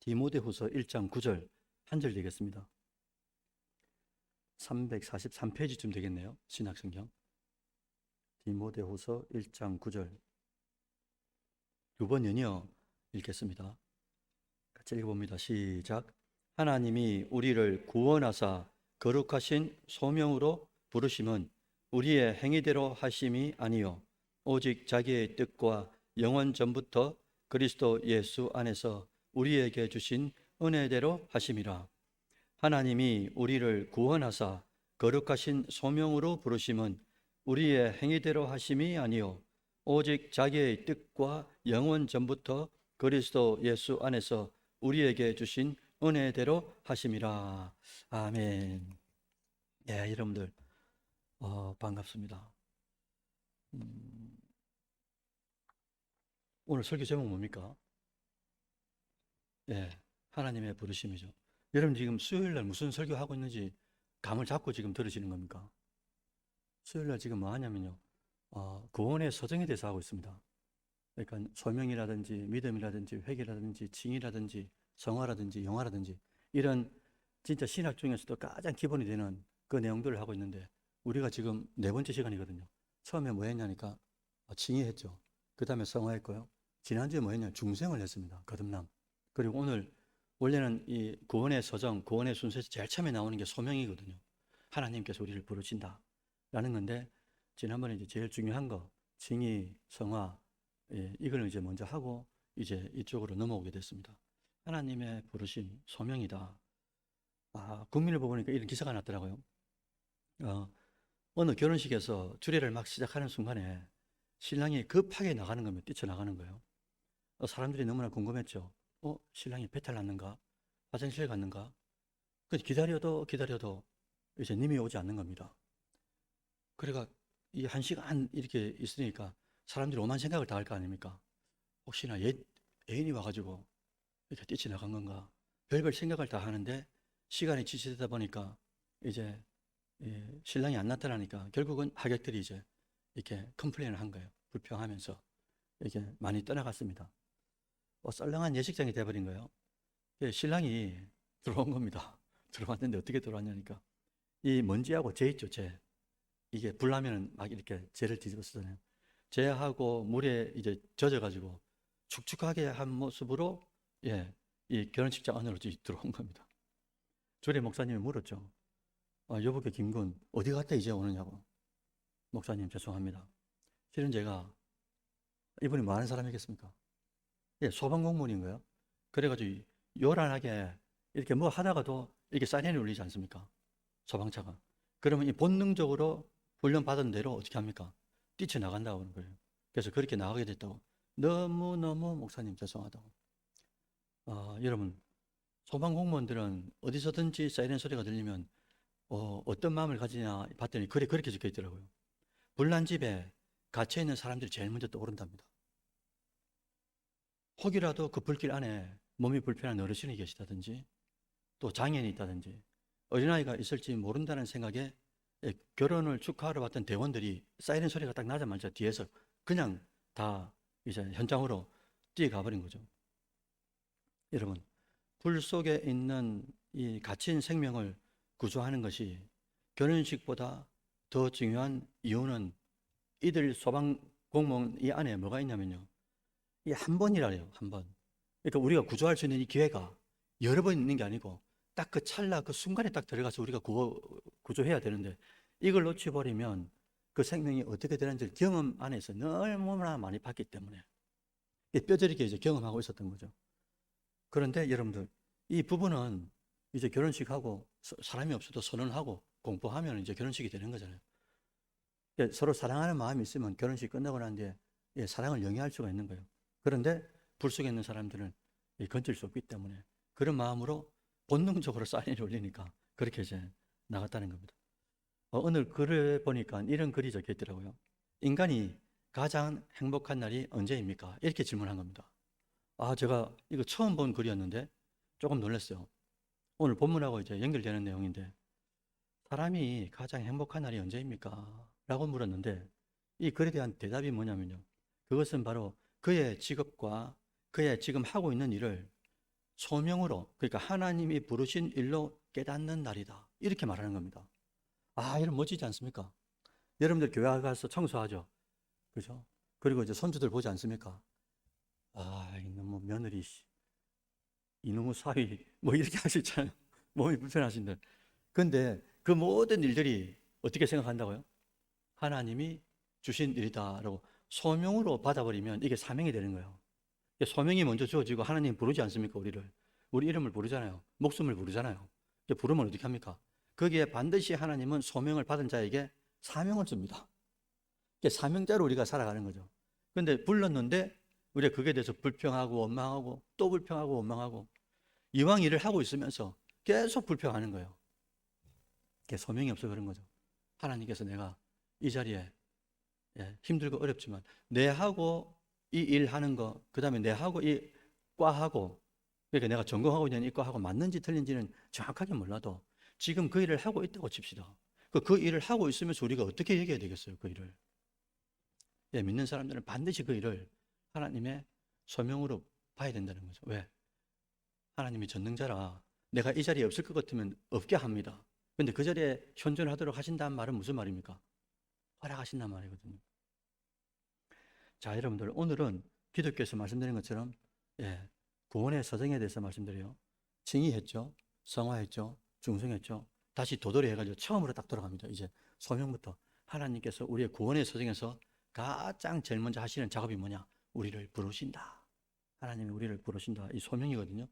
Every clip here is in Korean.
디모데후서 1장 9절 한 절 되겠습니다. 343페이지쯤 되겠네요. 신약성경. 디모데후서 1장 9절. 두 번은요, 읽겠습니다. 같이 읽어봅니다. 시작. 하나님이 우리를 구원하사 거룩하신 소명으로 부르심은 우리의 행위대로 하심이 아니요 오직 자기의 뜻과 영원 전부터 그리스도 예수 안에서 우리에게 주신 은혜대로 하심이라. 하나님이 우리를 구원하사 거룩하신 소명으로 부르심은 우리의 행위대로 하심이 아니요 오직 자기의 뜻과 영원 전부터 그리스도 예수 안에서 우리에게 주신 은혜대로 하심이라. 아멘. 예, 여러분들 반갑습니다. 오늘 설교 제목 뭡니까? 예, 하나님의 부르심이죠. 여러분 지금 수요일 날 무슨 설교하고 있는지 감을 잡고 지금 들으시는 겁니까? 수요일 날 지금 뭐 하냐면요, 구원의 서정에 대해서 하고 있습니다. 그러니까 소명이라든지 믿음이라든지 회개라든지 칭의라든지 성화라든지 영화라든지 이런 진짜 신학 중에서도 가장 기본이 되는 그 내용들을 하고 있는데, 우리가 지금 네 번째 시간이거든요. 처음에 뭐 했냐니까 칭의했죠. 그 다음에 성화했고요. 지난주에 뭐 했냐, 중생을 했습니다. 거듭남. 그리고 오늘 원래는 이 구원의 서정, 구원의 순서에서 제일 처음에 나오는 게 소명이거든요. 하나님께서 우리를 부르신다 라는 건데, 지난번에 이제 제일 중요한 거 칭의, 성화, 이걸 이제 먼저 하고 이제 이쪽으로 넘어오게 됐습니다. 하나님의 부르심, 소명이다. 국민을 보니까 이런 기사가 났더라고요. 어느 결혼식에서 주례를 막 시작하는 순간에 신랑이 급하게 나가는 겁니다. 뛰쳐나가는 거예요. 사람들이 너무나 궁금했죠. 신랑이 배탈 났는가? 화장실 갔는가? 기다려도 이제 님이 오지 않는 겁니다. 그래가 이 1시간 이렇게 있으니까 사람들이 오만 생각을 다 할 거 아닙니까? 혹시나 옛 애인이 와가지고 이렇게 뛰쳐나간 건가? 별별 생각을 다 하는데 시간이 지체되다 보니까 이제 신랑이 안 나타나니까 결국은 하객들이 이제 이렇게 컴플레인을 한 거예요. 불평하면서 이렇게 많이 떠나갔습니다. 썰렁한 예식장이 돼버린 거예요. 신랑이 들어온 겁니다. 들어왔는데 어떻게 들어왔냐니까 이 먼지하고 재 있죠, 재. 이게 불나면은 막 이렇게 재를 뒤집어 쓰잖아요. 재하고 물에 이제 젖어가지고 축축하게 한 모습으로 이 결혼식장 안으로 들어온 겁니다. 주례 목사님이 물었죠. 여보게 김군 어디 갔다 이제 오느냐고. 목사님 죄송합니다. 실은 제가, 이분이 뭐 하는 사람이겠습니까? 소방공무원인 거예요. 그래가지고 요란하게 이렇게 뭐 하다가도 이렇게 사이렌이 울리지 않습니까? 소방차가. 그러면 이 본능적으로 훈련 받은 대로 어떻게 합니까? 뛰쳐나간다고 하는 거예요. 그래서 그렇게 나가게 됐다고. 너무너무 목사님 죄송하다고. 여러분, 소방공무원들은 어디서든지 사이렌 소리가 들리면 어떤 마음을 가지냐 봤더니 그렇게 적혀 있더라고요. 불난 집에 갇혀 있는 사람들이 제일 먼저 떠오른답니다. 혹이라도 그 불길 안에 몸이 불편한 어르신이 계시다든지 또 장애인이 있다든지 어린아이가 있을지 모른다는 생각에 결혼을 축하하러 왔던 대원들이 사이렌 소리가 딱 나자마자 뒤에서 그냥 다 이제 현장으로 뛰어가 버린 거죠. 여러분, 불 속에 있는 이 갇힌 생명을 구조하는 것이 결혼식보다 더 중요한 이유는 이들 소방 공무원 이 안에 뭐가 있냐면요, 이 한 번이라요, 한 번. 그러니까 우리가 구조할 수 있는 이 기회가 여러 번 있는 게 아니고 딱 그 찰나 그 순간에 딱 들어가서 우리가 구조해야 되는데, 이걸 놓쳐버리면 그 생명이 어떻게 되는지 경험 안에서 너무나 많이 봤기 때문에 뼈저리게 이제 경험하고 있었던 거죠. 그런데 여러분들, 이 부부는 이제 결혼식하고 사람이 없어도 선언하고 공포하면 이제 결혼식이 되는 거잖아요. 서로 사랑하는 마음이 있으면 결혼식 끝나고 난 뒤에 사랑을 영위할 수가 있는 거예요. 그런데 불 속에 있는 사람들은 건질 수 없기 때문에 그런 마음으로 본능적으로 사인을 올리니까 그렇게 이제 나갔다는 겁니다. 오늘 글을 보니까 이런 글이 적혀 있더라고요. 인간이 가장 행복한 날이 언제입니까? 이렇게 질문한 겁니다. 제가 이거 처음 본 글이었는데 조금 놀랐어요. 오늘 본문하고 이제 연결되는 내용인데, 사람이 가장 행복한 날이 언제입니까? 라고 물었는데 이 글에 대한 대답이 뭐냐면요, 그것은 바로 그의 직업과 그의 지금 하고 있는 일을 소명으로, 그러니까 하나님이 부르신 일로 깨닫는 날이다. 이렇게 말하는 겁니다. 아, 이런 멋지지 않습니까? 여러분들 교회 가서 청소하죠. 그죠? 그리고 이제 손주들 보지 않습니까? 아, 이놈의 며느리, 이놈의 사위, 뭐 이렇게 하시잖아요. 몸이 불편하신데. 근데 그 모든 일들이 어떻게 생각한다고요? 하나님이 주신 일이다라고 소명으로 받아버리면 이게 사명이 되는 거예요. 소명이 먼저 주어지고 하나님 부르지 않습니까? 우리를. 우리 이름을 부르잖아요. 목숨을 부르잖아요. 부르면 어떻게 합니까? 거기에 반드시 하나님은 소명을 받은 자에게 사명을 줍니다. 사명자로 우리가 살아가는 거죠. 근데 불렀는데 우리가 그게 대해서 불평하고 원망하고 또 불평하고 원망하고 이왕 일을 하고 있으면서 계속 불평하는 거예요. 소명이 없어 그런 거죠. 하나님께서 내가 이 자리에 힘들고 어렵지만 내하고 이 일하는 거, 그 다음에 내하고 이 과하고, 그러니까 내가 전공하고 있는 이 과하고 맞는지 틀린지는 정확하게 몰라도 지금 그 일을 하고 있다고 칩시다. 그 일을 하고 있으면서 우리가 어떻게 얘기해야 되겠어요, 그 일을? 믿는 사람들은 반드시 그 일을 하나님의 소명으로 봐야 된다는 거죠. 왜? 하나님이 전능자라 내가 이 자리에 없을 것 같으면 없게 합니다. 근데 그 자리에 현존하도록 하신다는 말은 무슨 말입니까? 허락하신단 말이거든요. 자, 여러분들 오늘은 기독교에서 말씀드린 것처럼 구원의 서정에 대해서 말씀드려요. 칭의했죠, 성화했죠, 중성했죠. 다시 도돌이 해가지고 처음으로 딱 돌아갑니다. 이제 소명부터 하나님께서 우리의 구원의 서정에서 가장 제일 먼저 하시는 작업이 뭐냐? 우리를 부르신다. 하나님이 우리를 부르신다. 이 소명이거든요.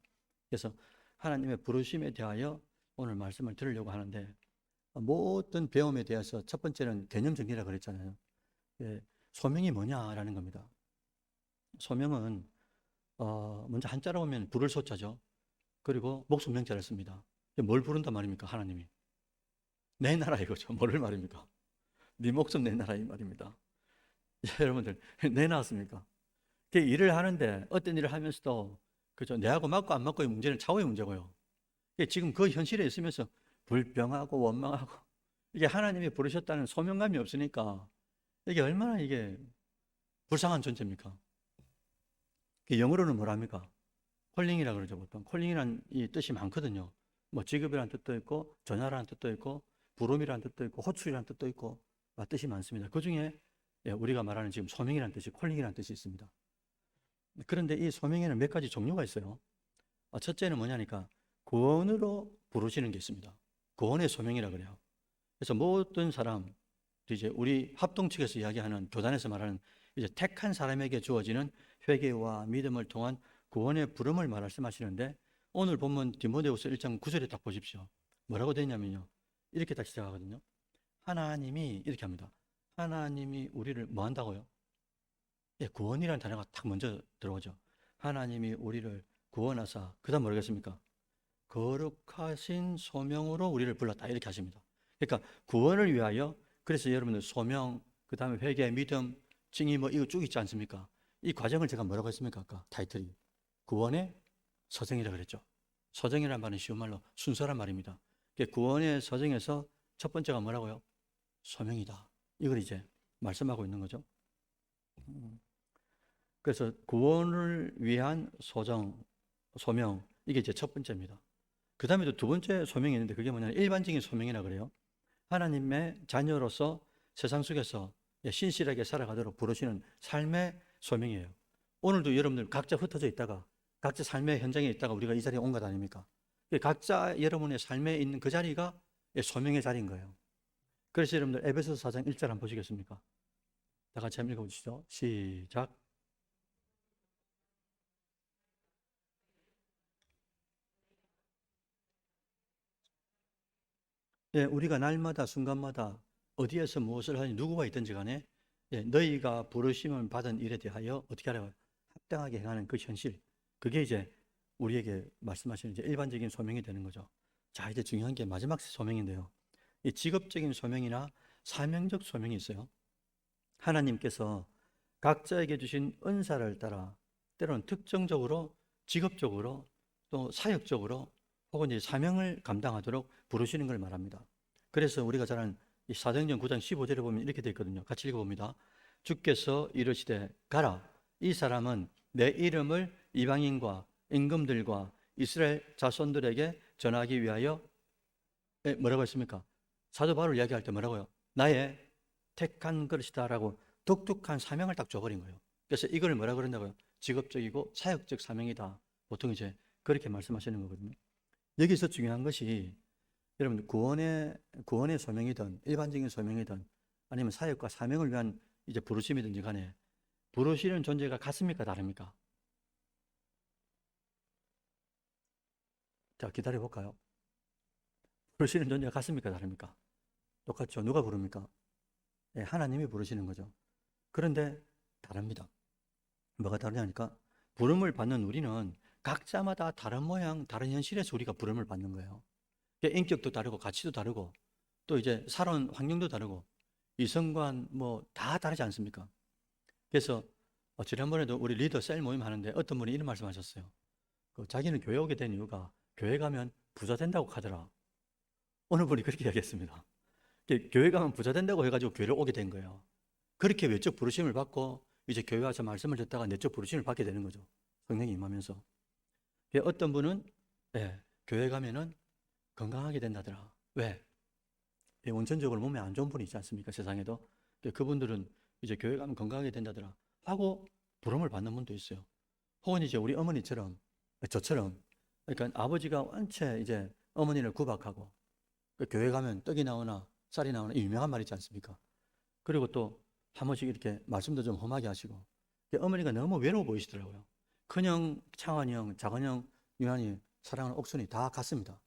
그래서 하나님의 부르심에 대하여 오늘 말씀을 들으려고 하는데 모든 배움에 대해서 첫 번째는 개념 정리라 그랬잖아요. 소명이 뭐냐라는 겁니다. 소명은 먼저 한자로 보면 부를 소자죠. 그리고 목숨 명자를 씁니다. 뭘 부른단 말입니까? 하나님이 내 나라 이거죠. 뭐를 말입니까? 네 목숨 내 나라 이 말입니다. 여러분들 내 나왔습니까? 일을 하는데 어떤 일을 하면서도 그죠? 내하고 맞고 안 맞고의 문제는 차후의 문제고요. 지금 그 현실에 있으면서 불평하고 원망하고 이게 하나님이 부르셨다는 소명감이 없으니까 이게 얼마나 이게 불쌍한 존재입니까? 영어로는 뭐랍니까? 콜링이라 그러죠, 보통. 콜링이란 이 뜻이 많거든요. 뭐 직업이라는 뜻도 있고, 전화라는 뜻도 있고, 부름이라는 뜻도 있고, 호출이라는 뜻도 있고, 뜻이 많습니다. 그 중에 우리가 말하는 지금 소명이라는 뜻이 콜링이라는 뜻이 있습니다. 그런데 이 소명에는 몇 가지 종류가 있어요. 첫째는 뭐냐니까 구원으로 부르시는 게 있습니다. 구원의 소명이라 그래요. 그래서 모든 사람, 이제 우리 합동 측에서 이야기하는 교단에서 말하는 이제 택한 사람에게 주어지는 회개와 믿음을 통한 구원의 부름을 말씀하시는데 오늘 본문 디모데후서 1장 9절에 딱 보십시오. 뭐라고 되어 있냐면요. 이렇게 딱 시작하거든요. 하나님이 이렇게 합니다. 하나님이 우리를 뭐 한다고요? 구원이라는 단어가 딱 먼저 들어오죠. 하나님이 우리를 구원하사 그 다음 뭐라겠습니까? 거룩하신 소명으로 우리를 불렀다 이렇게 하십니다. 그러니까 구원을 위하여 그래서 여러분들 소명 그 다음에 회개, 믿음, 칭의 뭐 이거 쭉 있지 않습니까? 이 과정을 제가 뭐라고 했습니까? 아까 타이틀이 구원의 서정이라 그랬죠. 서정이라는 말은 쉬운 말로 순서란 말입니다. 구원의 서정에서 첫 번째가 뭐라고요? 소명이다. 이걸 이제 말씀하고 있는 거죠. 그래서 구원을 위한 소명 이게 이제 첫 번째입니다. 그 다음에 또 두 번째 소명이 있는데 그게 뭐냐면 일반적인 소명이라 그래요. 하나님의 자녀로서 세상 속에서 신실하게 살아가도록 부르시는 삶의 소명이에요. 오늘도 여러분들 각자 흩어져 있다가 각자 삶의 현장에 있다가 우리가 이 자리에 온 것 아닙니까? 각자 여러분의 삶에 있는 그 자리가 소명의 자리인 거예요. 그래서 여러분들 에베소서 4장 1절 한번 보시겠습니까? 다 같이 한번 읽어보시죠. 시작. 우리가 날마다 순간마다 어디에서 무엇을 하니 누구가 있든지 간에 너희가 부르심을 받은 일에 대하여 어떻게 하라고요? 합당하게 행하는 그 현실. 그게 이제 우리에게 말씀하시는 이제 일반적인 소명이 되는 거죠. 자, 이제 중요한 게 마지막 소명인데요. 이 직업적인 소명이나 사명적 소명이 있어요. 하나님께서 각자에게 주신 은사를 따라 때로는 특정적으로 직업적으로 또 사역적으로 혹은 이제 사명을 감당하도록 부르시는 걸 말합니다. 그래서 우리가 잘 아는 이 사도행전 9장 15절에 보면 이렇게 되어 있거든요. 같이 읽어봅니다. 주께서 이르시되 가라. 이 사람은 내 이름을 이방인과 임금들과 이스라엘 자손들에게 전하기 위하여 뭐라고 했습니까? 사도 바울 이야기할 때 뭐라고요? 나의 택한 것이다라고 독특한 사명을 딱 줘버린 거예요. 그래서 이걸 뭐라 그런다고요? 직업적이고 사역적 사명이다. 보통 이제 그렇게 말씀하시는 거거든요. 여기서 중요한 것이 여러분 구원의 소명이든 일반적인 소명이든 아니면 사역과 사명을 위한 이제 부르심이든지 간에 부르시는 존재가 같습니까? 다릅니까? 자, 기다려 볼까요? 부르시는 존재가 같습니까? 다릅니까? 똑같죠. 누가 부릅니까? 네, 하나님이 부르시는 거죠. 그런데 다릅니다. 뭐가 다르냐니까 부름을 받는 우리는 각자마다 다른 모양, 다른 현실에서 우리가 부름을 받는 거예요. 인격도 다르고 가치도 다르고 또 이제 살아온 환경도 다르고 이성관 뭐 다 다르지 않습니까? 그래서 지난번에도 우리 리더 셀 모임 하는데 어떤 분이 이런 말씀하셨어요. 자기는 교회 오게 된 이유가 교회 가면 부자 된다고 하더라. 어느 분이 그렇게 이야기했습니다. 교회 가면 부자 된다고 해가지고 교회를 오게 된 거예요. 그렇게 외적 부르심을 받고 이제 교회 와서 말씀을 듣다가 내적 부르심을 받게 되는 거죠. 성령이 임하면서. 어떤 분은 교회 가면은 건강하게 된다더라. 왜? 원천적으로 몸에 안 좋은 분이 있지 않습니까? 세상에도. 그분들은 이제 교회 가면 건강하게 된다더라 하고 부름을 받는 분도 있어요. 혹은 이제 우리 어머니처럼 저처럼 그러니까 아버지가 원체 이제 어머니를 구박하고 교회 가면 떡이 나오나 쌀이 나오나 이 유명한 말 있지 않습니까? 그리고 또 한 번씩 이렇게 말씀도 좀 험하게 하시고 어머니가 너무 외로워 보이시더라고요. 큰형, 창환형, 작은형, 유한이 사랑하는 옥순이 다 갔습니다.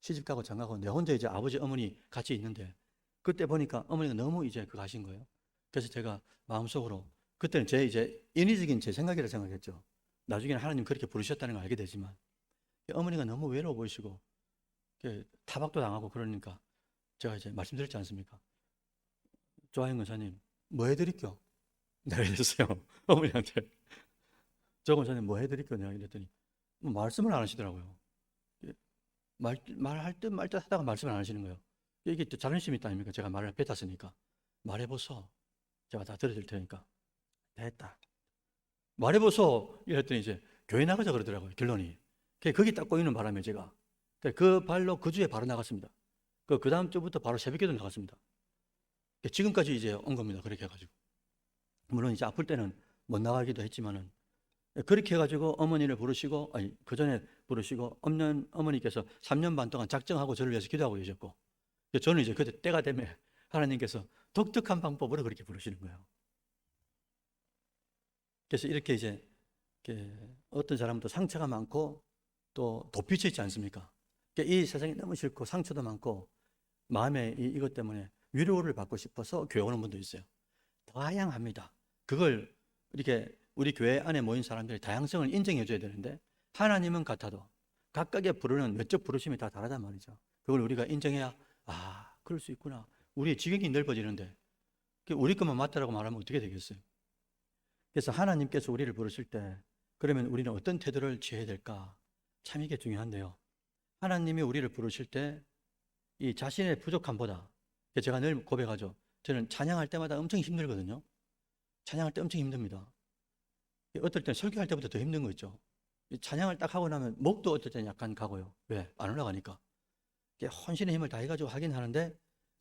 시집가고 장가고 내 혼자 이제 아버지 어머니 같이 있는데 그때 보니까 어머니가 너무 이제 가신 거예요. 그래서 제가 마음속으로 그때는 제 이제 인위적인 제 생각이라 생각했죠. 나중에는 하나님 그렇게 부르셨다는 걸 알게 되지만 어머니가 너무 외로워 보이시고 타박도 당하고 그러니까 제가 이제 말씀드렸지 않습니까? 조하영 권사님 뭐 해드릴게요? 내가 이랬어요. 어머니한테 조 권사님 뭐 해드릴게요? 내가 이랬더니 뭐 말씀을 안 하시더라고요. 말할 듯 말 듯 하다가 말씀을 안 하시는 거예요. 이게 또 자존심이 있다 아닙니까? 제가 말을 뱉었으니까 말해보소. 제가 다 들어줄 테니까. 됐다. 말해보소. 이랬더니 이제 교회 나가자 그러더라고요. 결론이. 거기 딱 꼬이는 바람에 제가 그 발로 그 주에 바로 나갔습니다. 그 다음 주부터 바로 새벽기도 나갔습니다. 지금까지 이제 온 겁니다. 그렇게 해가지고. 물론 이제 아플 때는 못 나가기도 했지만은 그렇게 해가지고 어머니를 부르시고 아니 그 전에 부르시고 없는 어머니께서 3년 반 동안 작정하고 저를 위해서 기도하고 계셨고 저는 이제 그때 때가 되면 하나님께서 독특한 방법으로 그렇게 부르시는 거예요. 그래서 이렇게 이제 어떤 사람도 상처가 많고 또 돋비쳐 있지 않습니까? 이 세상이 너무 싫고 상처도 많고 마음에 이것 때문에 위로를 받고 싶어서 교회 오는 분도 있어요. 다양합니다. 그걸 이렇게 우리 교회 안에 모인 사람들이 다양성을 인정해 줘야 되는데 하나님은 같아도 각각의 부르는 외적 부르심이 다 다르단 말이죠. 그걸 우리가 인정해야 그럴 수 있구나. 우리의 지경이 넓어지는데 우리 것만 맞다라고 말하면 어떻게 되겠어요? 그래서 하나님께서 우리를 부르실 때 그러면 우리는 어떤 태도를 취해야 될까? 참 이게 중요한데요. 하나님이 우리를 부르실 때 이 자신의 부족함보다 제가 늘 고백하죠. 저는 찬양할 때마다 엄청 힘들거든요. 찬양할 때 엄청 힘듭니다. 어떨 땐 설교할 때보다 더 힘든 거 있죠. 찬양을 딱 하고 나면 목도 어떨 땐 약간 가고요. 왜? 안 올라가니까. 혼신의 힘을 다해가지고 하긴 하는데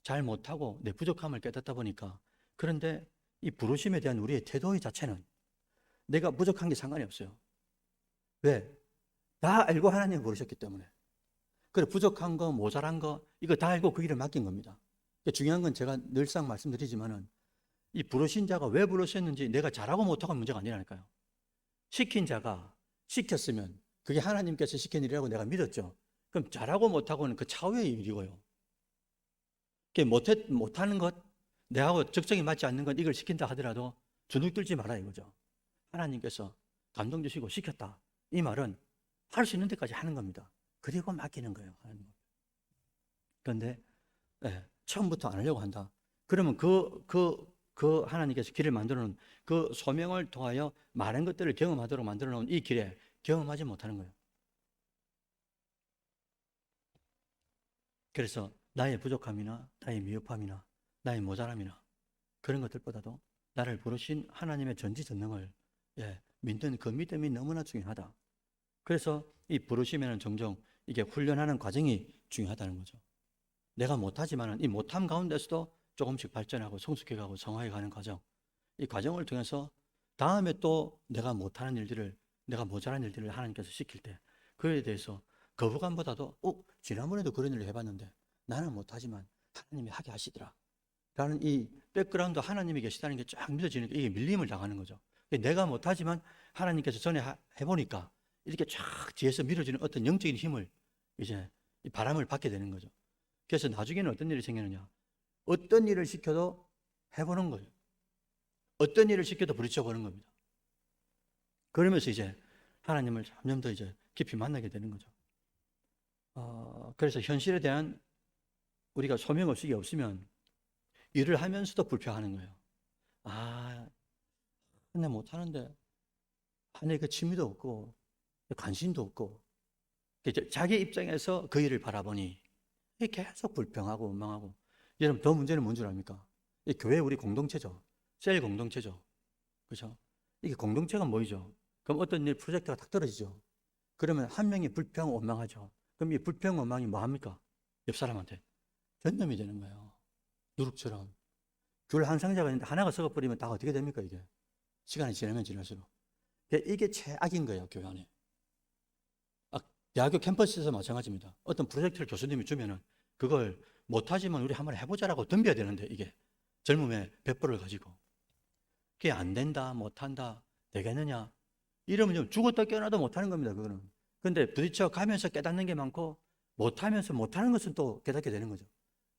잘 못하고 내 부족함을 깨닫다 보니까 그런데 이 부르심에 대한 우리의 태도의 자체는 내가 부족한 게 상관이 없어요. 왜? 다 알고 하나님 부르셨기 때문에. 그래 부족한 거 모자란 거 이거 다 알고 그 일을 맡긴 겁니다. 중요한 건 제가 늘상 말씀드리지만은 이 부르신 자가 왜 부르셨는지 내가 잘하고 못하고 문제가 아니라니까요. 시킨 자가 시켰으면 그게 하나님께서 시킨 일이라고 내가 믿었죠. 그럼 잘하고 못하고는 그 차후의 일이고요. 못하는 것, 내하고 적성이 맞지 않는 것 이걸 시킨다 하더라도 주눅 들지 마라 이거죠. 하나님께서 감동 주시고 시켰다. 이 말은 할 수 있는 데까지 하는 겁니다. 그리고 맡기는 거예요. 그런데 처음부터 안 하려고 한다. 그러면 그 하나님께서 길을 만들어 놓은 그 소명을 통하여 많은 것들을 경험하도록 만들어 놓은 이 길에 경험하지 못하는 거예요. 그래서 나의 부족함이나 나의 미흡함이나 나의 모자람이나 그런 것들보다도 나를 부르신 하나님의 전지전능을 믿는 그 믿음이 너무나 중요하다. 그래서 이 부르심에는 종종 이게 훈련하는 과정이 중요하다는 거죠. 내가 못하지만은 이 못함 가운데서도 조금씩 발전하고 성숙해가고 성화해 가는 과정. 이 과정을 통해서 다음에 또 내가 못하는 일들을, 내가 모자란 일들을 하나님께서 시킬 때 그에 대해서 거부감보다도 지난번에도 그런 일을 해봤는데 나는 못하지만 하나님이 하게 하시더라 라는 이 백그라운드 하나님이 계시다는 게 쫙 믿어지니까 이게 밀림을 당하는 거죠. 내가 못하지만 하나님께서 전에 해보니까 이렇게 쫙 뒤에서 밀어지는 어떤 영적인 힘을 이제 이 바람을 받게 되는 거죠. 그래서 나중에는 어떤 일이 생기느냐, 어떤 일을 시켜도 해보는 거예요. 어떤 일을 시켜도 부딪혀보는 겁니다. 그러면서 이제 하나님을 점점 더 이제 깊이 만나게 되는 거죠. 그래서 현실에 대한 우리가 소명의식이 없으면 일을 하면서도 불평하는 거예요. 내 못하는데, 내 그 취미도 없고, 관심도 없고, 자기 입장에서 그 일을 바라보니 계속 불평하고 원망하고. 여러분, 더 문제는 뭔 줄 압니까? 교회 우리 공동체죠. 셀 공동체죠. 그렇죠? 이게 공동체가 뭐이죠? 그럼 어떤 일 프로젝트가 딱 떨어지죠. 그러면 한 명이 불평 원망하죠. 그럼 이 불평 원망이 뭐 합니까? 옆 사람한테 전염이 되는 거예요. 누룩처럼. 귤 한 상자가 있는데 하나가 썩어버리면 다 어떻게 됩니까, 이게? 시간이 지나면 지날수록. 이게 최악인 거예요, 교회 안에. 대학교 캠퍼스에서 마찬가지입니다. 어떤 프로젝트를 교수님이 주면은 그걸 못하지만 우리 한번 해보자라고 덤벼야 되는데, 이게 젊음의 배포를 가지고 그게 안 된다, 못한다, 되겠느냐 이러면 좀 죽었다 깨어나도 못하는 겁니다, 그거는. 근데 부딪혀 가면서 깨닫는 게 많고 못하면서 못하는 것은 또 깨닫게 되는 거죠.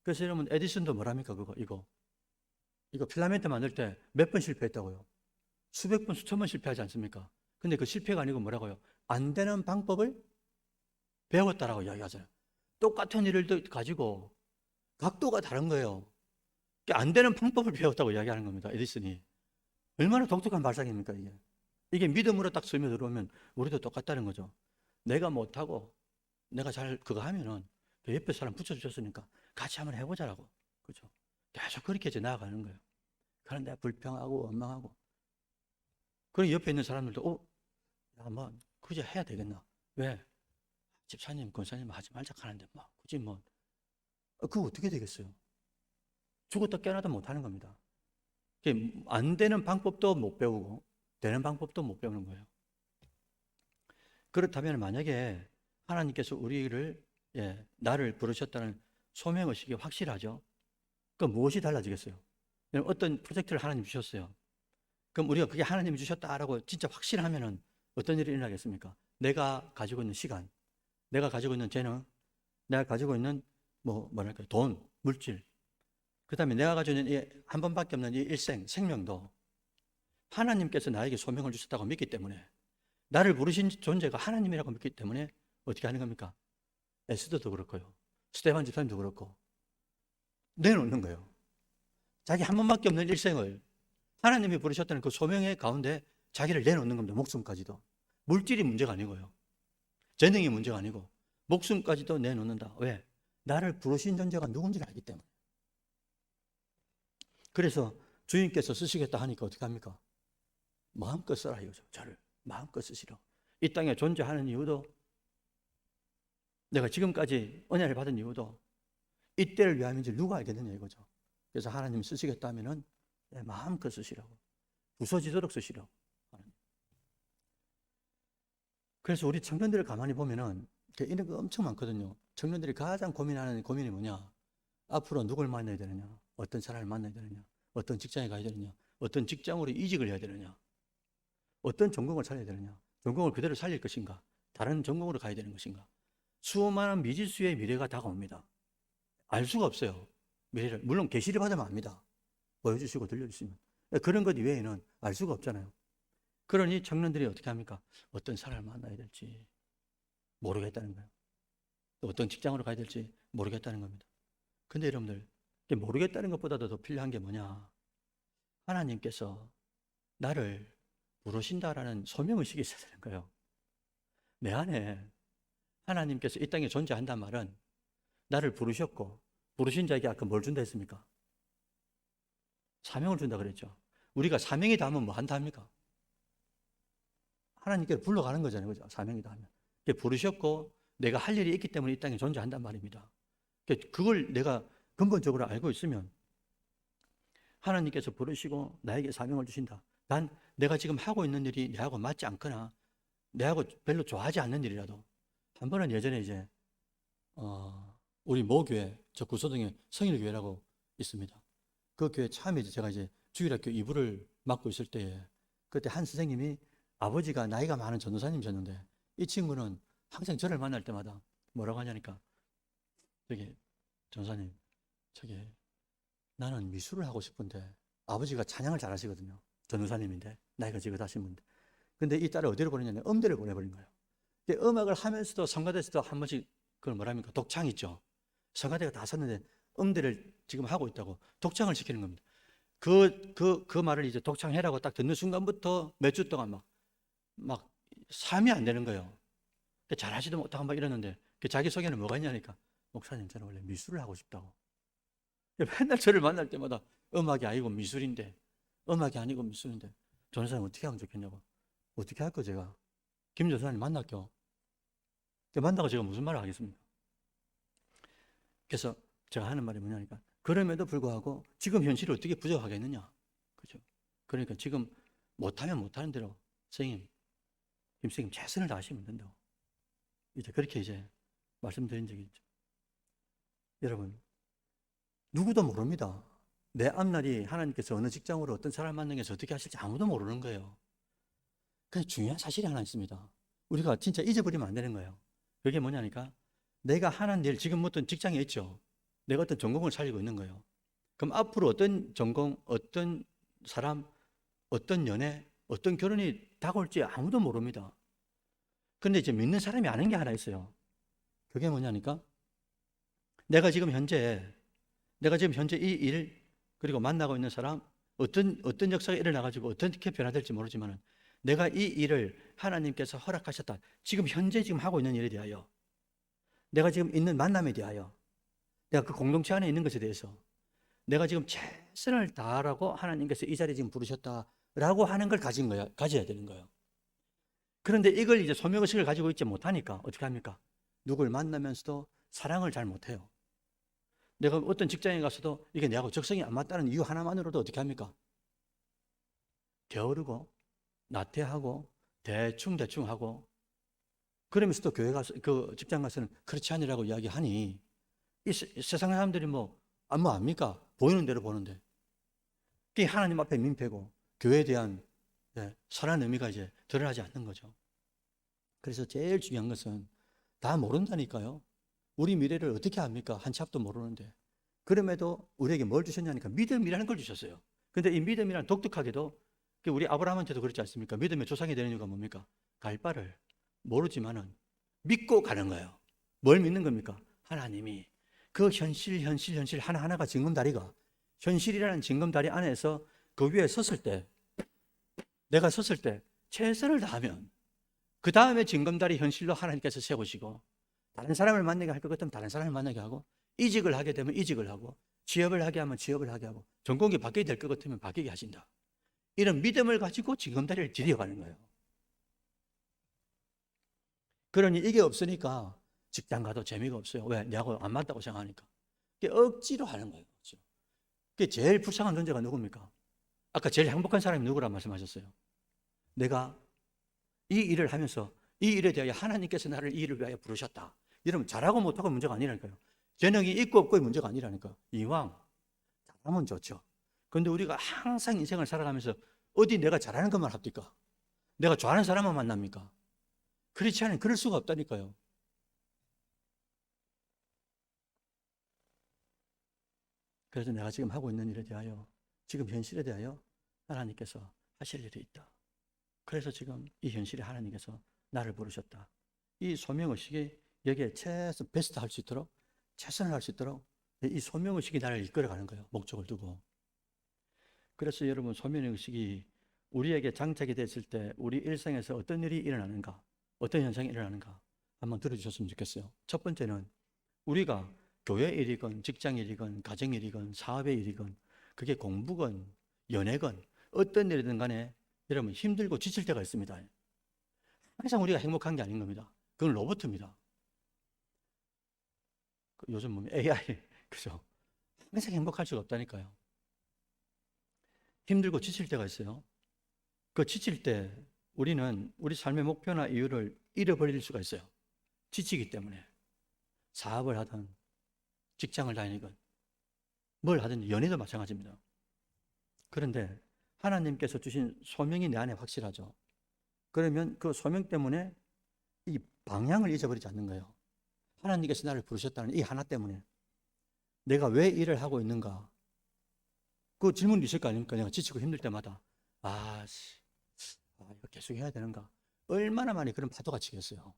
그래서 여러분, 에디슨도 뭐랍니까, 이거 필라멘트 만들 때 몇 번 실패했다고요? 수백 번, 수천 번 실패하지 않습니까? 근데 그 실패가 아니고 뭐라고요? 안 되는 방법을 배웠다라고 이야기하잖아요. 똑같은 일을 가지고 각도가 다른 거예요. 안 되는 방법을 배웠다고 이야기하는 겁니다, 에디슨이. 얼마나 독특한 발상입니까, 이게? 이게 믿음으로 딱 스며들어오면 우리도 똑같다는 거죠. 내가 못하고 내가 잘 그거 하면은 그 옆에 사람 붙여주셨으니까 같이 한번 해보자라고. 그죠? 계속 그렇게 이제 나아가는 거예요. 그런데 불평하고 원망하고. 그리고 옆에 있는 사람들도, 그저 해야 되겠나? 왜? 집사님, 권사님 하지 말자 하는데, 굳이 그거 어떻게 되겠어요? 죽었다 깨어나도 못하는 겁니다. 안 되는 방법도 못 배우고, 되는 방법도 못 배우는 거예요. 그렇다면 만약에 하나님께서 우리를, 나를 부르셨다는 소명의식이 확실하죠? 그럼 무엇이 달라지겠어요? 어떤 프로젝트를 하나님 주셨어요. 그럼 우리가 그게 하나님이 주셨다라고 진짜 확실하면은 어떤 일이 일어나겠습니까? 내가 가지고 있는 시간, 내가 가지고 있는 재능, 내가 가지고 있는 돈, 물질, 그 다음에 내가 가지고 있는 이 한 번밖에 없는 이 일생, 생명도 하나님께서 나에게 소명을 주셨다고 믿기 때문에, 나를 부르신 존재가 하나님이라고 믿기 때문에 어떻게 하는 겁니까? 에스더도 그렇고요, 스데반 집사님도 그렇고 내놓는 거예요. 자기 한 번밖에 없는 일생을 하나님이 부르셨다는 그 소명의 가운데 자기를 내놓는 겁니다. 목숨까지도. 물질이 문제가 아니고요, 재능이 문제가 아니고 목숨까지도 내놓는다. 왜? 나를 부르신 존재가 누군지를 알기 때문에. 그래서 주인께서 쓰시겠다 하니까 어떻게 합니까? 마음껏 써라 이거죠. 저를 마음껏 쓰시라. 이 땅에 존재하는 이유도, 내가 지금까지 은혜를 받은 이유도 이때를 위함인지 누가 알겠느냐 이거죠. 그래서 하나님 쓰시겠다 하면은 마음껏 쓰시라고, 부서지도록 쓰시라고. 그래서 우리 청년들을 가만히 보면은 이런 거 엄청 많거든요. 청년들이 가장 고민하는 고민이 뭐냐? 앞으로 누굴 만나야 되느냐? 어떤 사람을 만나야 되느냐? 어떤 직장에 가야 되느냐? 어떤 직장으로 이직을 해야 되느냐? 어떤 전공을 살려야 되느냐? 전공을 그대로 살릴 것인가? 다른 전공으로 가야 되는 것인가? 수많은 미지수의 미래가 다가옵니다. 알 수가 없어요, 미래를. 물론 계시를 받으면 압니다. 보여주시고 들려주시면. 그런 것 이외에는 알 수가 없잖아요. 그러니 청년들이 어떻게 합니까? 어떤 사람을 만나야 될지 모르겠다는 거예요. 또 어떤 직장으로 가야 될지 모르겠다는 겁니다. 근데 여러분들, 모르겠다는 것보다도 더 필요한 게 뭐냐? 하나님께서 나를 부르신다라는 소명의식이 있어야 되는 거예요. 내 안에 하나님께서 이 땅에 존재한단 말은 나를 부르셨고, 부르신 자에게 아까 뭘 준다 했습니까? 사명을 준다 그랬죠. 우리가 사명이 닿으면 뭐 한다 합니까? 하나님께 불러가는 거잖아요, 그죠? 사명이다 하면 부르셨고 내가 할 일이 있기 때문에 이 땅에 존재한단 말입니다. 그걸 내가 근본적으로 알고 있으면 하나님께서 부르시고 나에게 사명을 주신다. 난 내가 지금 하고 있는 일이 내하고 맞지 않거나 내하고 별로 좋아하지 않는 일이라도, 한 번은 예전에 이제 우리 모교회 저 구소동에 성일교회라고 있습니다. 그 교회 처음에 제가 이제 주일학교 2부를 맡고 있을 때에 그때 한 선생님이 아버지가 나이가 많은 전도사님이셨는데 이 친구는 항상 저를 만날 때마다 뭐라고 하냐니까, 저기 전도사님, 저기 나는 미술을 하고 싶은데, 아버지가 찬양을 잘하시거든요. 전도사님인데 나이가 지긋하신 분인데, 근데 이 딸을 어디로 보내냐면 음대를 보내버린 거예요. 음악을 하면서도 성가대에서도 한 번씩 그걸 뭐랍니까, 독창 있죠. 성가대가 다 섰는데 음대를 지금 하고 있다고 독창을 시키는 겁니다. 그 말을 이제 독창해라고 딱 듣는 순간부터 몇 주 동안 막 삶이 안 되는 거예요. 잘하지도 못하고 막 이러는데 자기 소개는 뭐가 있냐니까, 목사님 저는 원래 미술을 하고 싶다고. 맨날 저를 만날 때마다 음악이 아니고 미술인데, 음악이 아니고 미술인데 전도사님 어떻게 하면 좋겠냐고. 어떻게 할까 제가? 김 전도사님 만날게요. 만나고 제가 무슨 말을 하겠습니까? 그래서 제가 하는 말이 뭐냐니까, 그럼에도 불구하고 지금 현실이 어떻게 부족하겠느냐, 그죠? 그러니까 지금 못하면 못하는 대로 선생님, 김 선생님 최선을 다하시면 된다고 이제 그렇게 이제 말씀드린 적이 있죠. 여러분, 누구도 모릅니다. 내 앞날이 하나님께서 어느 직장으로 어떤 사람을 만나서 어떻게 하실지 아무도 모르는 거예요. 근데 중요한 사실이 하나 있습니다. 우리가 진짜 잊어버리면 안 되는 거예요. 그게 뭐냐니까, 내가 하는 일, 지금 어떤 직장에 있죠. 내가 어떤 전공을 살리고 있는 거예요. 그럼 앞으로 어떤 전공, 어떤 사람, 어떤 연애, 어떤 결혼이 다가올지 아무도 모릅니다. 근데 이제 믿는 사람이 아는 게 하나 있어요. 그게 뭐냐니까, 내가 지금 현재 이 일, 그리고 만나고 있는 사람, 어떤 역사가 일어나가지고 어떻게 변화될지 모르지만 내가 이 일을 하나님께서 허락하셨다. 지금 현재 하고 있는 일에 대하여, 내가 지금 있는 만남에 대하여, 내가 그 공동체 안에 있는 것에 대해서 내가 지금 최선을 다하라고 하나님께서 이 자리에 지금 부르셨다라고 하는 걸 가져야 되는 거예요. 그런데 이걸 이제 소명의식을 가지고 있지 못하니까 어떻게 합니까? 누굴 만나면서도 사랑을 잘 못해요. 내가 어떤 직장에 가서도 이게 내하고 적성이 안 맞다는 이유 하나만으로도 어떻게 합니까? 게으르고 나태하고 대충 하고, 그러면서 또 교회 가서, 그 직장 가서는 그렇지 않으라고 이야기하니, 이 세상 사람들이 뭐 압니까? 보이는 대로 보는데, 그게 하나님 앞에 민폐고 교회에 대한 선한 의미가 이제 드러나지 않는 거죠. 그래서 제일 중요한 것은 다 모른다니까요. 우리 미래를 어떻게 합니까? 한 치 앞도 모르는데. 그럼에도 우리에게 뭘 주셨냐니까, 믿음이라는 걸 주셨어요. 근데 이 믿음이란 독특하게도 우리 아브라함한테도 그렇지 않습니까? 믿음의 조상이 되는 이유가 뭡니까? 갈 바를 모르지만은 믿고 가는 거예요. 뭘 믿는 겁니까? 하나님이 그 현실 하나하나가 징검다리가, 현실이라는 징검다리 안에서 그 위에 섰을 때, 내가 섰을 때 최선을 다하면 그 다음에 징검다리 현실로 하나님께서 세우시고, 다른 사람을 만나게 할 것 같으면 다른 사람을 만나게 하고, 이직을 하게 되면 이직을 하고, 취업을 하게 하면 취업을 하게 하고, 전공이 바뀌게 될 것 같으면 바뀌게 하신다. 이런 믿음을 가지고 징검다리를 들여가는 거예요. 그러니 이게 없으니까 직장 가도 재미가 없어요. 왜? 내하고 안 맞다고 생각하니까. 억지로 하는 거예요. 그렇죠? 그게 제일 불쌍한 존재가 누굽니까? 아까 제일 행복한 사람이 누구라 말씀하셨어요? 내가 이 일을 하면서 이 일에 대하여 하나님께서 나를 이 일을 위하여 부르셨다. 이러면 잘하고 못하고 문제가 아니라니까요. 재능이 있고 없고의 문제가 아니라니까. 이왕 잘하면 좋죠. 그런데 우리가 항상 인생을 살아가면서 어디 내가 잘하는 것만 합니까? 내가 좋아하는 사람만 만납니까? 그렇지 않으면 그럴 수가 없다니까요. 그래서 내가 지금 하고 있는 일에 대하여, 지금 현실에 대하여 하나님께서 하실 일이 있다. 그래서 지금 이 현실에 하나님께서 나를 부르셨다. 이 소명의식이 여기에 베스트 할 수 있도록, 최선을 할 수 있도록 이 소명의식이 나를 이끌어가는 거예요. 목적을 두고. 그래서 여러분, 소명의식이 우리에게 장착이 됐을 때 우리 일상에서 어떤 일이 일어나는가, 어떤 현상이 일어나는가 한번 들어주셨으면 좋겠어요. 첫 번째는 우리가 교회 일이건 직장 일이건 가정 일이건 사업의 일이건, 그게 공부건 연애건 어떤 일이든 간에 여러분 힘들고 지칠 때가 있습니다. 항상 우리가 행복한 게 아닌 겁니다. 그건 로봇입니다. 요즘 보면 AI, 그죠? 항상 행복할 수가 없다니까요. 힘들고 지칠 때가 있어요. 그 지칠 때 우리는 우리 삶의 목표나 이유를 잃어버릴 수가 있어요. 지치기 때문에. 사업을 하든, 직장을 다니건, 뭘 하든 연애도 마찬가지입니다. 그런데 하나님께서 주신 소명이 내 안에 확실하죠. 그러면 그 소명 때문에 이 방향을 잊어버리지 않는 거예요. 하나님께서 나를 부르셨다는 이 하나 때문에 내가 왜 일을 하고 있는가? 그 질문이 있을 거 아닙니까? 내가 지치고 힘들 때마다 이거 계속 해야 되는가? 얼마나 많이 그런 파도가 치겠어요.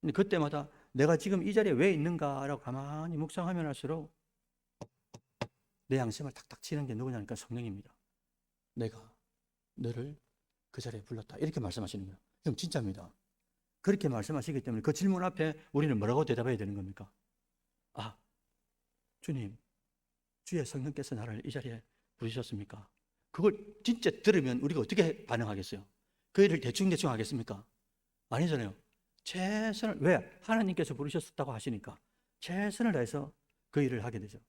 근데 그때마다 내가 지금 이 자리에 왜 있는가라고 가만히 묵상하면 할수록 내 양심을 탁탁 치는 게 누구냐니까 성령입니다. 내가 너를 그 자리에 불렀다. 이렇게 말씀하시는 거예요. 형 진짜입니다. 그렇게 말씀하시기 때문에 그 질문 앞에 우리는 뭐라고 대답해야 되는 겁니까? 주님, 주의 성령께서 나를 이 자리에 부르셨습니까? 그걸 진짜 들으면 우리가 어떻게 반응하겠어요? 그 일을 대충 하겠습니까? 아니잖아요. 최선을, 왜? 하나님께서 부르셨다고 하시니까 최선을 다해서 그 일을 하게 되죠.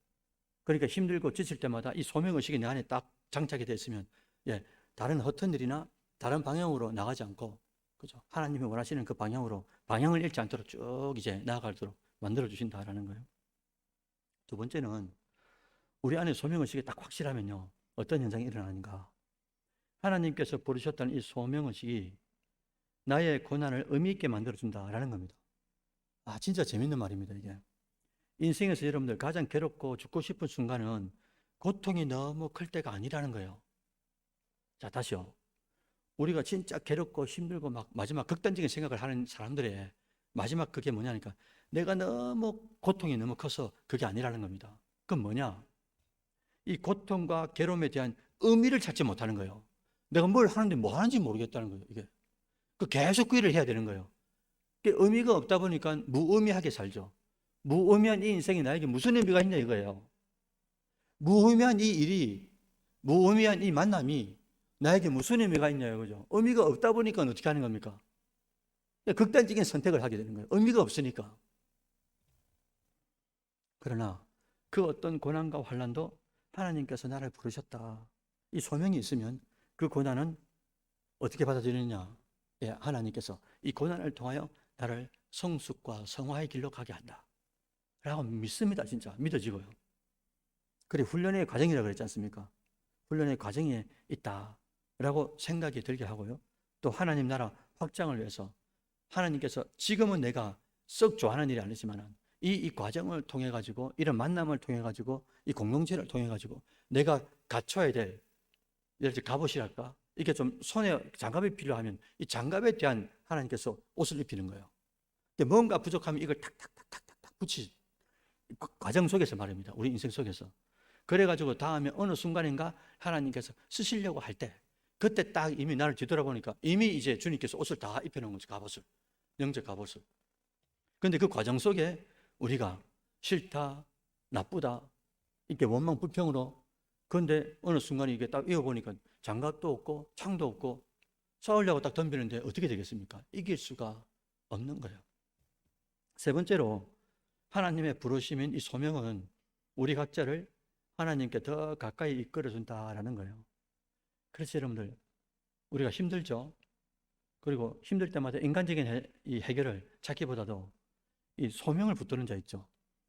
그러니까 힘들고 지칠 때마다 이 소명의식이 내 안에 딱 장착이 됐으면, 다른 허튼 일이나 다른 방향으로 나가지 않고, 그죠? 하나님이 원하시는 그 방향으로, 방향을 잃지 않도록 쭉 이제 나아가도록 만들어주신다라는 거예요. 두 번째는 우리 안에 소명의식이 딱 확실하면요, 어떤 현상이 일어나는가? 하나님께서 부르셨다는 이 소명의식이 나의 고난을 의미 있게 만들어준다라는 겁니다. 진짜 재밌는 말입니다, 이게. 인생에서 여러분들 가장 괴롭고 죽고 싶은 순간은 고통이 너무 클 때가 아니라는 거예요. 자, 다시요. 우리가 진짜 괴롭고 힘들고 막 마지막 극단적인 생각을 하는 사람들의 마지막 그게 뭐냐니까 내가 너무 고통이 너무 커서 그게 아니라는 겁니다. 그건 뭐냐? 이 고통과 괴로움에 대한 의미를 찾지 못하는 거예요. 내가 뭘 하는데 뭐 하는지 모르겠다는 거예요, 이게. 계속 그 일을 해야 되는 거예요. 의미가 없다 보니까 무의미하게 살죠. 무의미한 이 인생이 나에게 무슨 의미가 있냐 이거예요. 무의미한 이 일이, 무의미한 이 만남이 나에게 무슨 의미가 있냐요, 그죠? 의미가 없다 보니까 어떻게 하는 겁니까? 극단적인 선택을 하게 되는 거예요. 의미가 없으니까. 그러나 그 어떤 고난과 환난도 하나님께서 나를 부르셨다. 이 소명이 있으면 그 고난은 어떻게 받아들이느냐? 하나님께서 이 고난을 통하여 나를 성숙과 성화의 길로 가게 한다. 라고 믿습니다. 진짜 믿어지고요. 그래 훈련의 과정이라고 그랬지 않습니까? 훈련의 과정에 있다라고 생각이 들게 하고요. 또 하나님 나라 확장을 위해서 하나님께서 지금은 내가 썩 좋아하는 일이 아니지만 이 과정을 통해 가지고 이런 만남을 통해 가지고 이 공동체를 통해 가지고 내가 갖춰야 될 예를 들어 갑옷이랄까 이게 좀 손에 장갑이 필요하면 이 장갑에 대한 하나님께서 옷을 입히는 거예요. 뭔가 부족하면 이걸 탁탁탁탁탁탁 붙이 과정 속에서 말입니다. 우리 인생 속에서. 그래가지고 다음에 어느 순간인가 하나님께서 쓰시려고 할 때 그때 딱 이미 나를 뒤돌아보니까 이미 이제 주님께서 옷을 다 입혀놓은 거죠. 갑옷을. 영적 갑옷을. 그런데 그 과정 속에 우리가 싫다, 나쁘다, 이렇게 원망 불평으로 그런데 어느 순간에 이게 딱 입어보니까 장갑도 없고 창도 없고 싸우려고 딱 덤비는데 어떻게 되겠습니까? 이길 수가 없는 거예요. 세 번째로 하나님의 부르심인 이 소명은 우리 각자를 하나님께 더 가까이 이끌어준다라는 거예요. 그래서 여러분들 우리가 힘들죠. 그리고 힘들 때마다 인간적인 이 해결을 찾기보다도 이 소명을 붙드는 자 있죠.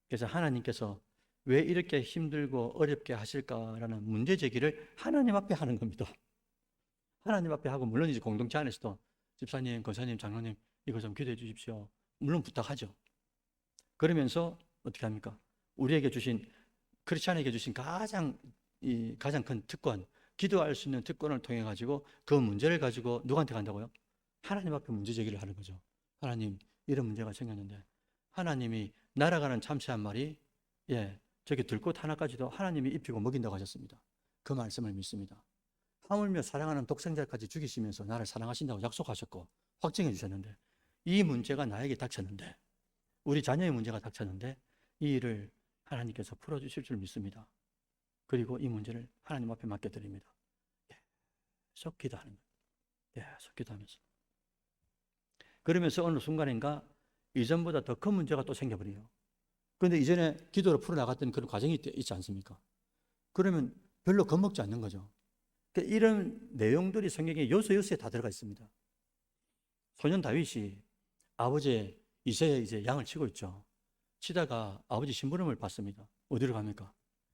그래서 하나님께서 왜 이렇게 힘들고 어렵게 하실까라는 문제 제기를 하나님 앞에 하는 겁니다. 하나님 앞에 하고 물론 이제 공동체 안에서도 집사님, 권사님, 장로님 이거 좀 기도해 주십시오. 물론 부탁하죠. 그러면서 어떻게 합니까? 우리에게 주신 크리스찬에게 주신 가장 큰 특권, 기도할 수 있는 특권을 통해 가지고 그 문제를 가지고 누구한테 간다고요? 하나님 앞에 문제 제기를 하는 거죠. 하나님, 이런 문제가 생겼는데 하나님이 날아가는 참새 한 마리, 저기 들꽃 하나까지도 하나님이 입히고 먹인다고 하셨습니다. 그 말씀을 믿습니다. 하물며 사랑하는 독생자까지 죽이시면서 나를 사랑하신다고 약속하셨고 확증해 주셨는데 이 문제가 나에게 닥쳤는데 우리 자녀의 문제가 닥쳤는데 이 일을 하나님께서 풀어주실 줄 믿습니다. 그리고 이 문제를 하나님 앞에 맡겨드립니다. 계속 기도하는 거예요. 계속 기도하면서. 그러면서 어느 순간인가 이전보다 더 큰 문제가 또 생겨버려요. 그런데 이전에 기도로 풀어나갔던 그런 과정이 있지 않습니까? 그러면 별로 겁먹지 않는 거죠. 그러니까 이런 내용들이 성경에 요소요소에 다 들어가 있습니다. 소년 다윗이 아버지 이새에 이제 양을 치고 있죠. 치다가 아버지 심부름을 받습니다. 어디로 갑니까?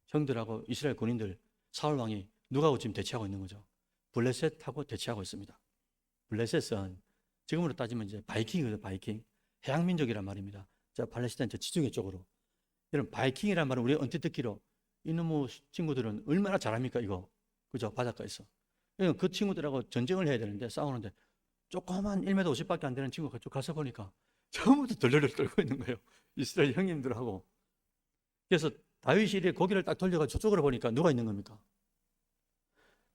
형들하고 이스라엘 군인들, 사울 왕이 누가하고 지금 대치하고 있는 거죠. 블레셋하고 대치하고 있습니다. 블레셋은 지금으로 따지면 이제 바이킹이거든요. 바이킹. 해양민족이란 말입니다. 자, 팔레스타인 저 지중해 쪽으로. 이런 바이킹이란 말은 우리 언뜻 듣기로 이놈의 친구들은 얼마나 잘합니까 이거. 그죠? 바닷가에서. 그러니까 그 친구들하고 전쟁을 해야 되는데 싸우는데 조그만 1m 50밖에 안 되는 친구가 쭉 가서 보니까 전부 다 덜덜덜 떨고 있는 거예요. 이스라엘 형님들하고. 그래서 다윗이 이렇게 고개를 딱 돌려가 저쪽으로 보니까 누가 있는 겁니까?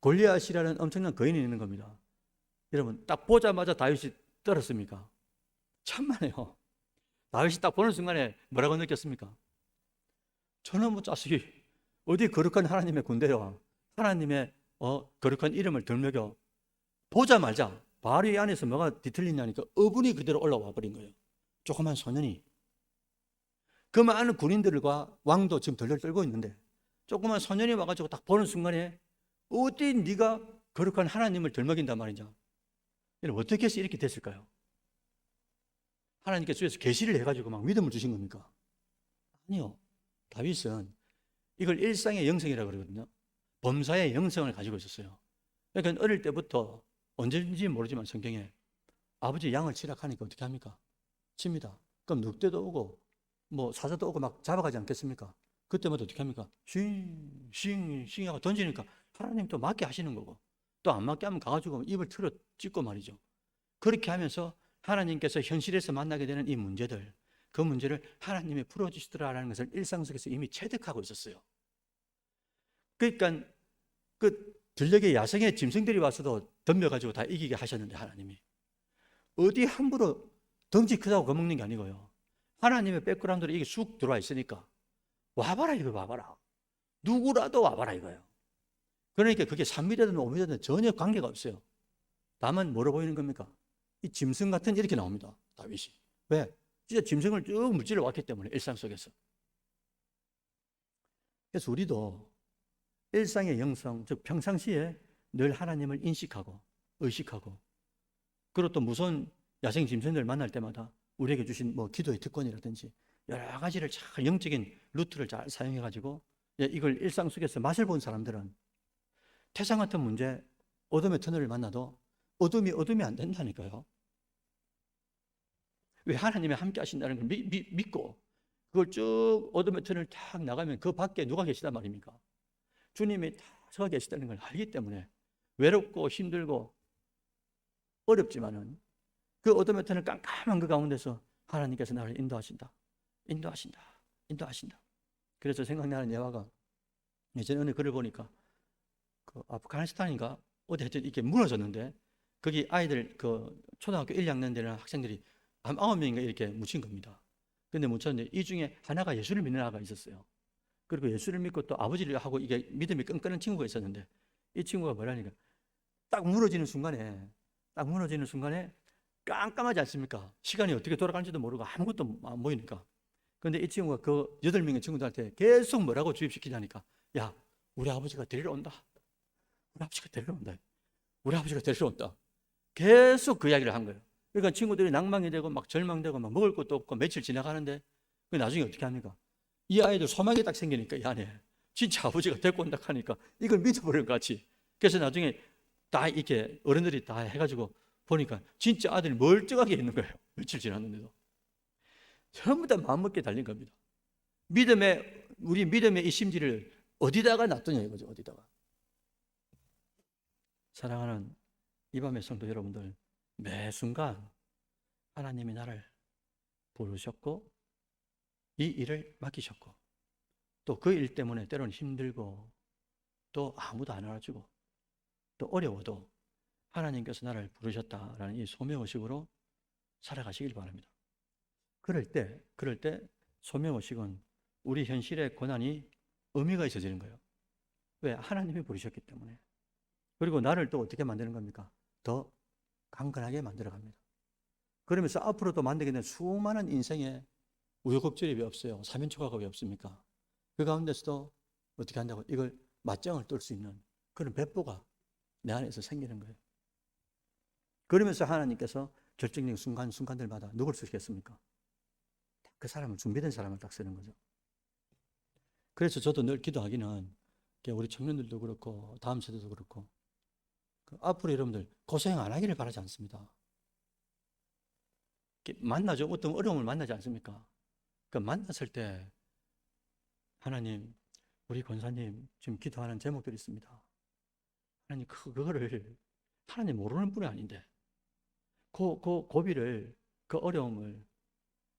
골리앗이라는 엄청난 거인이 있는 겁니다. 여러분 딱 보자마자 다윗이 떨었습니까? 참만해요. 다윗이 딱 보는 순간에 뭐라고 느꼈습니까? 저놈의 자식이 어디 거룩한 하나님의 군대와 하나님의 거룩한 이름을 덜먹여 보자마자 바위 안에서 뭐가 뒤틀리냐니까 어분이 그대로 올라와 버린 거예요. 조그만 소년이. 그 많은 군인들과 왕도 지금 덜덜 떨고 있는데 조그만 소년이 와가지고 딱 보는 순간에 어디 네가 거룩한 하나님을 덜먹인단 말이냐. 어떻게 해서 이렇게 됐을까요? 하나님께서 주에서 계시를 해가지고 막 믿음을 주신 겁니까? 아니요. 다윗은 이걸 일상의 영성이라고 그러거든요. 범사의 영성을 가지고 있었어요. 그러니까 어릴 때부터 언제인지 모르지만 성경에 아버지 양을 치라 하니까 어떻게 합니까? 칩니다. 그럼 늑대도 오고 뭐 사자도 오고 막 잡아가지 않겠습니까? 그때마다 어떻게 합니까? 싱 하고 던지니까 하나님 또 맞게 하시는 거고 또 안 맞게 하면 가가지고 입을 틀어 찢고 말이죠. 그렇게 하면서 하나님께서 현실에서 만나게 되는 이 문제들, 그 문제를 하나님이 풀어주시더라라는 것을 일상 속에서 이미 체득하고 있었어요. 그러니까 그 들녘에 야생의 짐승들이 와서도 덤벼가지고 다 이기게 하셨는데 하나님이 어디 함부로 덩치 크다고 겁먹는 게 아니고요. 하나님의 백그라운드로 이게 쑥 들어와 있으니까 와봐라 이거 와봐라. 누구라도 와봐라 이거예요. 그러니까 그게 3m든 5m든 전혀 관계가 없어요. 다만 뭐로 보이는 겁니까? 이 짐승 같은 이렇게 나옵니다. 다윗이. 왜? 진짜 짐승을 쭉 물질러 왔기 때문에 일상 속에서. 그래서 우리도 일상의 영성, 즉 평상시에 늘 하나님을 인식하고 의식하고 그리고 또 무서운 야생 짐승들 만날 때마다 우리에게 주신 뭐 기도의 특권이라든지 여러 가지를 잘 영적인 루트를 잘 사용해 가지고 이걸 일상 속에서 맛을 본 사람들은 태산 같은 문제, 어둠의 터널을 만나도 어둠이 안 된다니까요. 왜? 하나님이 함께 하신다는 걸 믿고 그걸 쭉 어둠의 터널을 탁 나가면 그 밖에 누가 계시단 말입니까? 주님이 다 서 계시다는 걸 알기 때문에 외롭고 힘들고 어렵지만은 그 어둠의 터널 깜깜한 그 가운데서 하나님께서 나를 인도하신다. 그래서 생각나는 예화가 예전에 어느 글을 보니까 그 아프가니스탄인가 어디 하여튼 이렇게 무너졌는데 거기 아이들 그 초등학교 1, 2학년 되는 학생들이 한 9명인가 이렇게 묻힌 겁니다. 근데 묻혔는데 이 중에 하나가 예수를 믿는 아가 있었어요. 그리고 예수를 믿고 또 아버지를 하고 이게 믿음이 끈끈한 친구가 있었는데 이 친구가 뭐라니까 딱 무너지는 순간에 깜깜하지 않습니까? 시간이 어떻게 돌아가는지도 모르고 아무것도 안 보이니까. 그런데 이 친구가 그 8명의 친구들한테 계속 뭐라고 주입시키자니까 야, 우리 아버지가 데리러 온다. 우리 아버지가 데리러 온다. 계속 그 이야기를 한 거예요. 그러니까 친구들이 낭망이 되고 막 절망되고 막 먹을 것도 없고 며칠 지나가는데 나중에 어떻게 합니까? 이 아이들 소망이 딱 생기니까 이 안에 진짜 아버지가 데리고 온다 하니까 이걸 믿어버린 것 같이. 그래서 나중에 다 이렇게 어른들이 다 해가지고 보니까 진짜 아들이 멀쩡하게 있는 거예요. 며칠 지났는데도. 전부 다 마음먹기에 달린 겁니다. 우리 믿음의 이 심지를 어디다가 놨더냐 이거죠. 어디다가. 사랑하는 이 밤의 성도 여러분들, 매 순간 하나님이 나를 부르셨고 이 일을 맡기셨고 또 그 일 때문에 때로는 힘들고 또 아무도 안 알아주고 또 어려워도 하나님께서 나를 부르셨다라는 이 소명의식으로 살아가시길 바랍니다. 그럴 때 소명의식은 우리 현실의 고난이 의미가 있어지는 거예요. 왜? 하나님이 부르셨기 때문에. 그리고 나를 또 어떻게 만드는 겁니까? 더 강건하게 만들어 갑니다. 그러면서 앞으로도 만나게 된 수많은 인생의 우여곡절이 왜 없어요? 사면초가가 왜 없습니까? 그 가운데서도 어떻게 한다고? 이걸 맞짱을 뜰 수 있는 그런 배포가 내 안에서 생기는 거예요. 그러면서 하나님께서 결정적인 순간들마다 누굴 쓰시겠습니까? 그 사람을, 준비된 사람을 딱 쓰는 거죠. 그래서 저도 늘 기도하기는, 우리 청년들도 그렇고 다음 세대도 그렇고, 앞으로 여러분들 고생 안 하기를 바라지 않습니다. 만나죠. 어떤 어려움을 만나지 않습니까? 만났을 때 하나님, 우리 권사님 지금 기도하는 제목들이 있습니다. 하나님, 그거를 하나님 모르는 분이 아닌데 그 고비를, 그 어려움을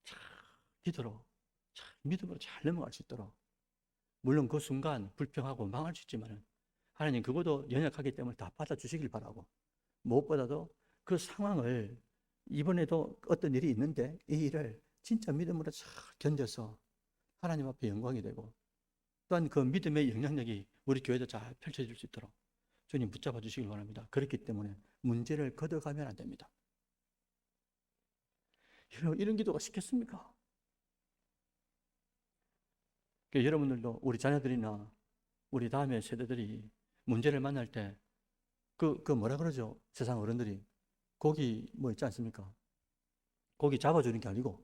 잘 기도로, 잘 믿음으로 잘 넘어갈 수 있도록, 물론 그 순간 불평하고 망할 수 있지만 하나님 그것도 연약하기 때문에 다 받아주시길 바라고, 무엇보다도 그 상황을, 이번에도 어떤 일이 있는데 이 일을 진짜 믿음으로 잘 견뎌서 하나님 앞에 영광이 되고, 또한 그 믿음의 영향력이 우리 교회도 잘 펼쳐질 수 있도록 주님 붙잡아 주시길 바랍니다. 그렇기 때문에 문제를 걷어가면 안 됩니다. 이런 기도가 쉽겠습니까? 여러분들도 우리 자녀들이나 우리 다음의 세대들이 문제를 만날 때 뭐라 그러죠? 세상 어른들이 고기 뭐 있지 않습니까? 고기 잡아주는 게 아니고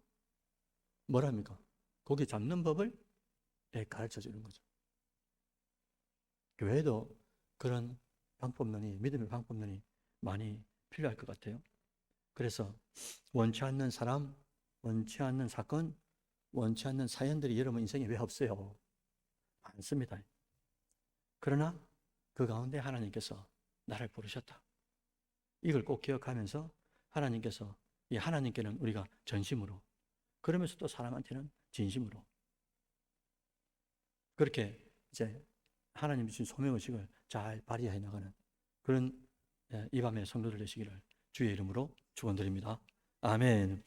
뭐랍니까? 고기 잡는 법을 가르쳐 주는 거죠. 교회도 그런 방법론이, 믿음의 방법론이 많이 필요할 것 같아요. 그래서 원치 않는 사람, 원치 않는 사건, 원치 않는 사연들이 여러분 인생에 왜 없어요? 많습니다. 그러나 그 가운데 하나님께서 나를 부르셨다. 이걸 꼭 기억하면서 하나님께서, 이 하나님께는 우리가 전심으로, 그러면서 또 사람한테는 진심으로, 그렇게 이제 하나님 주신 소명의식을 잘 발휘해 나가는 그런 이 밤의 성도들 되시기를 주의 이름으로 축원드립니다. 아멘.